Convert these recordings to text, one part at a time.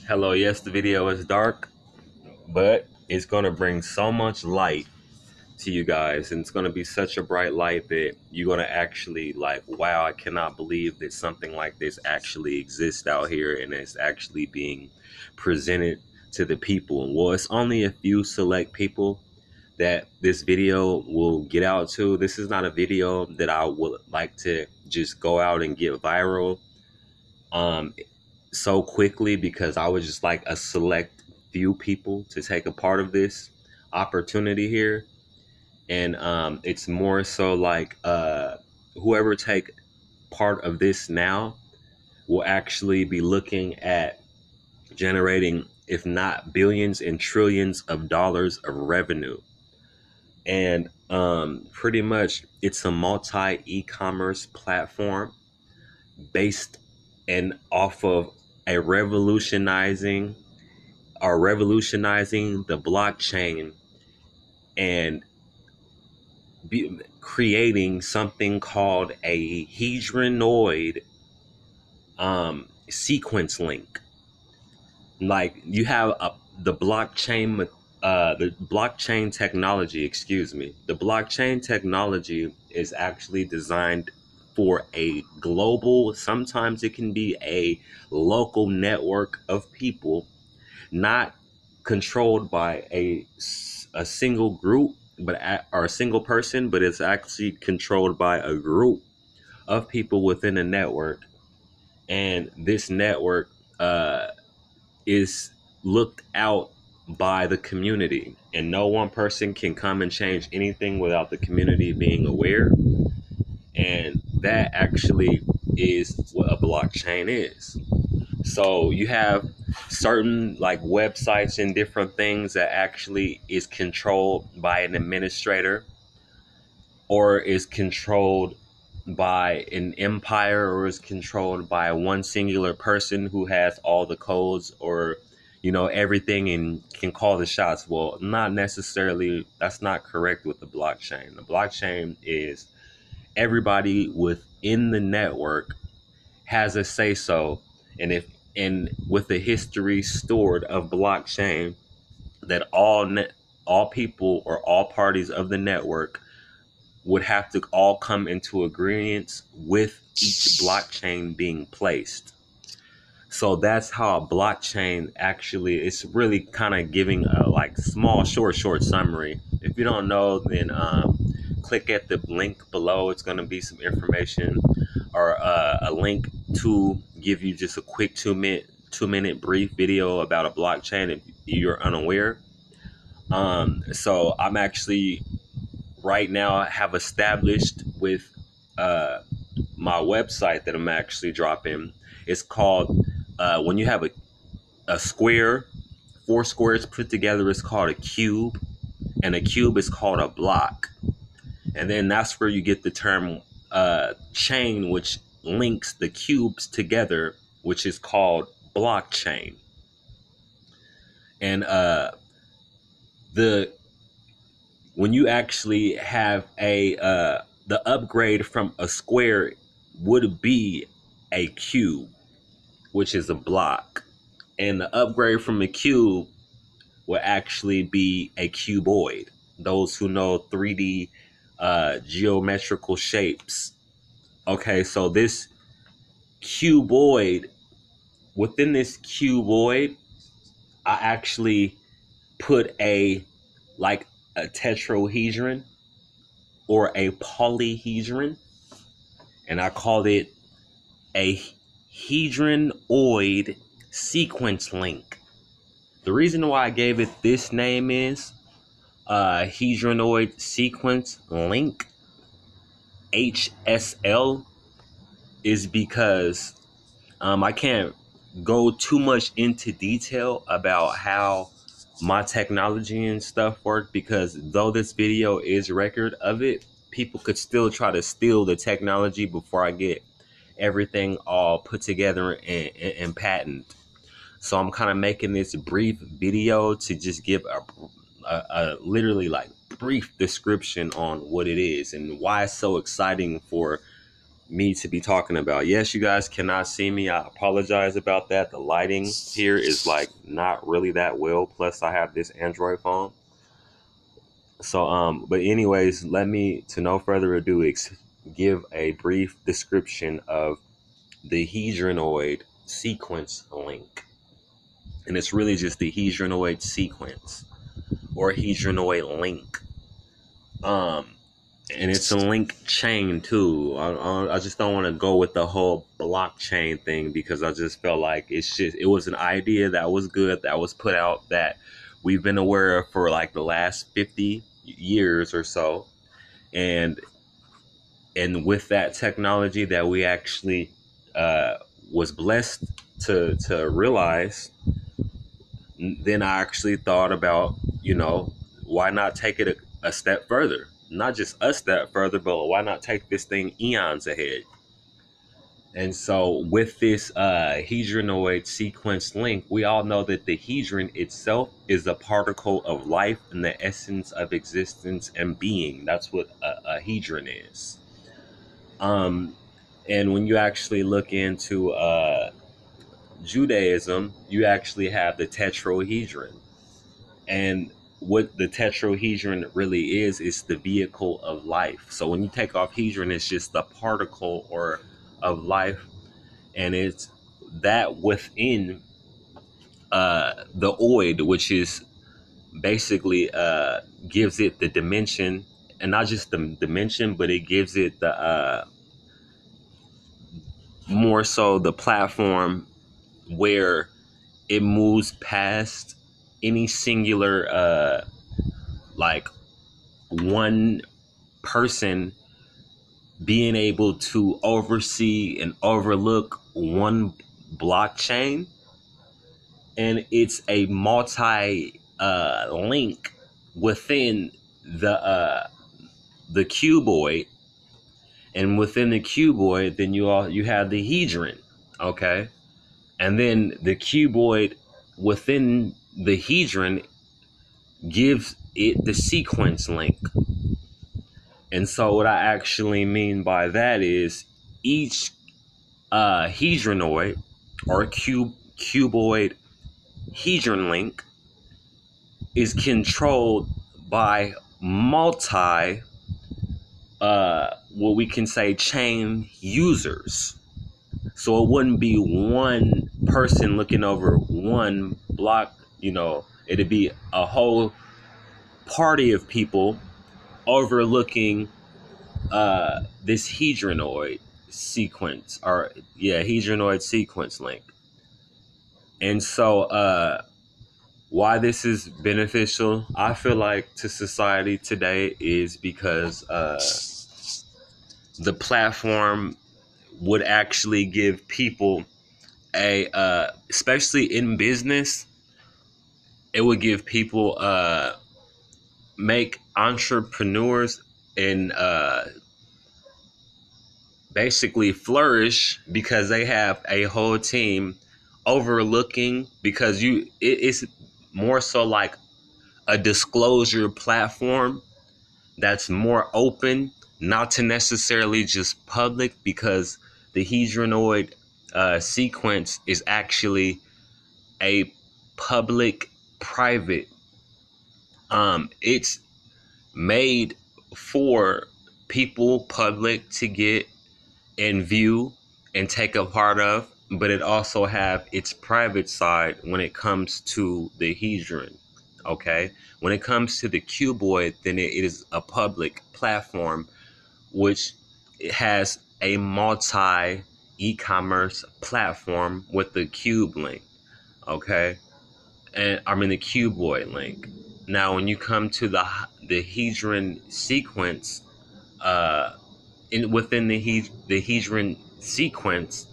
Hello, yes, the video is dark, but it's going to bring so much light to you guys, and it's going to be such a bright light that you're going to actually like, wow, I cannot believe that something like this actually exists out here and it's actually being presented to the people. Well, it's only a few select people that this video will get out to. This is not a video that I would like to just go out and get viral. Um, so quickly because I was just like a select few people to take a part of this opportunity here. And it's more so like whoever take part of this now will actually be looking at generating, if not billions and trillions of dollars of revenue. And pretty much it's a multi e-commerce platform based and off of a revolutionizing the blockchain and creating something called a Hedronoid sequence link. Like you have the blockchain technology, excuse me. The blockchain technology is actually designed for a global, sometimes it can be a local network of people, not controlled by a single group, or a single person, but it's actually controlled by a group of people within a network. And this network is looked out by the community, and no one person can come and change anything without the community being aware. And that actually is what a blockchain is. So you have certain like websites and different things that actually is controlled by an administrator, or is controlled by an empire, or is controlled by one singular person who has all the codes, or everything, and can call the shots. Well, not necessarily. That's not correct with the blockchain. The blockchain is everybody within the network has a say so. And if and with the history stored of blockchain, that all people or all parties of the network would have to all come into agreement with each blockchain being placed. So that's how a blockchain actually, it's really kind of giving a like small, short summary. If you don't know, then click at the link below. It's going to be some information, or a link to give you just a quick 2 minute brief video about a blockchain if you're unaware. So I'm actually right now have established with uh, my website that I'm actually dropping. It's called when you have a square, four squares put together is called a cube, and a cube is called a block. And then that's where you get the term chain, which links the cubes together, which is called blockchain. And the when you actually have the upgrade from a square would be a cube, which is a block, and the upgrade from a cube will actually be a cuboid. Those who know 3D geometrical shapes. Okay, so this cuboid, within this cuboid, I actually put like a tetrahedron or a polyhedron, and I called it a Hedronoid sequence link. The reason why I gave it this name is Hedronoid sequence link, HSL, is because I can't go too much into detail about how my technology and stuff work, because though this video is record of it, people could still try to steal the technology before I get everything all put together and patent. So I'm kind of making this brief video to just give a literally like brief description on what it is and why it's so exciting for me to be talking about. Yes, you guys cannot see me. I apologize about that. The lighting here is like not really that well. Plus, I have this Android phone. So, but anyways, let me, to no further ado, give a brief description of the Hedronoid sequence link. And it's really just the Hedronoid sequence or Hedronoid link. Um, and it's a link chain too. I just don't want to go with the whole blockchain thing because I just felt like it was an idea that was good, that was put out, that we've been aware of for like the last 50 years or so. And with that technology that we actually was blessed to realize, then I actually thought about, why not take it a step further? Not just a step further, but why not take this thing eons ahead? And so with this Hedronoid sequence link, we all know that the hedron itself is a particle of life and the essence of existence and being. That's what a hedron is. And when you actually look into Judaism, you actually have the tetrahedron. And what the tetrahedron really is the vehicle of life. So when you take off hedron, it's just the particle or of life, and it's that within the oid, which is basically gives it the dimension, and not just the dimension, but it gives it the more so the platform where it moves past any singular like one person being able to oversee and overlook one blockchain, and it's a multi link within the cuboid, and within the cuboid then you have the hedron, okay, and then the cuboid within the hedron gives it the sequence link. And so what I actually mean by that is each hedronoid or cuboid hedron link is controlled by multi what we can say chain users. So it wouldn't be one person looking over one block, it'd be a whole party of people overlooking this hedronoid sequence, or hedronoid sequence link. And so why this is beneficial, I feel like, to society today is because the platform would actually give people especially in business, it would give people make entrepreneurs and basically flourish because they have a whole team overlooking, because it's more so like a disclosure platform that's more open, not to necessarily just public, because the hedronoid sequence is actually a public private. It's made for people public to get and view and take a part of, but it also have its private side when it comes to the hedron. Okay, when it comes to the cuboid, then it is a public platform which has a multi e-commerce platform with the cube link. Okay, and I mean the cuboid link. Now, when you come to the hedron sequence, within the hedron sequence,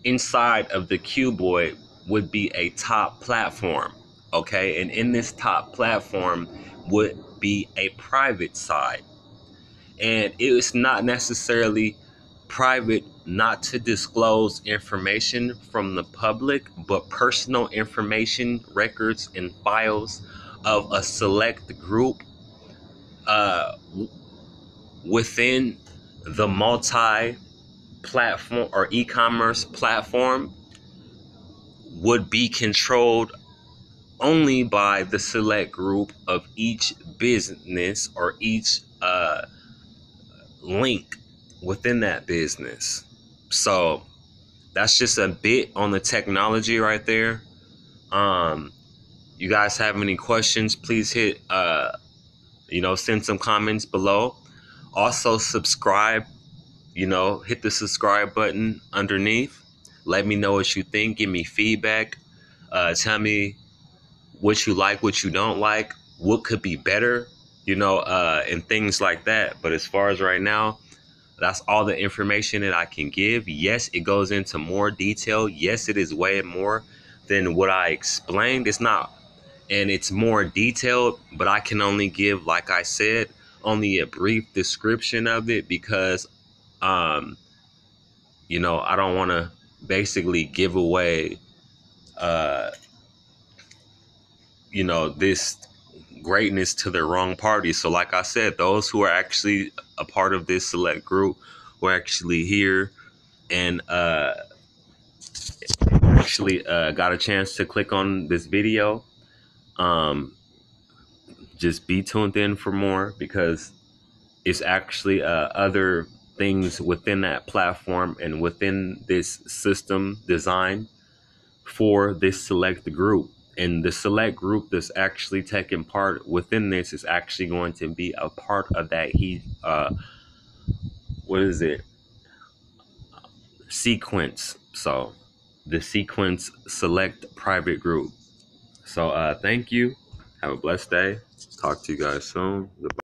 inside of the cuboid would be a top platform, okay, and in this top platform would be a private side, and it is not necessarily private, not to disclose information from the public, but personal information, records, and files of a select group uh, within the multi platform or e-commerce platform would be controlled only by the select group of each business or each link within that business. So that's just a bit on the technology right there. You guys have any questions, please hit send some comments below. Also subscribe, hit the subscribe button underneath. Let me know what you think. Give me feedback. Tell me what you like, what you don't like, what could be better, and things like that. But as far as right now, that's all the information that I can give. Yes, it goes into more detail. Yes, it is way more than what I explained. It's not, and it's more detailed, but I can only give, like I said, only a brief description of it because, I don't want to basically give away, this greatness to the wrong party. So like I said, those who are actually a part of this select group who are actually here and got a chance to click on this video, just be tuned in for more because it's actually other things within that platform and within this system design for this select group. And the select group that's actually taking part within this is actually going to be a part of that sequence. So the sequence select private group. So thank you. Have a blessed day. Talk to you guys soon. Goodbye.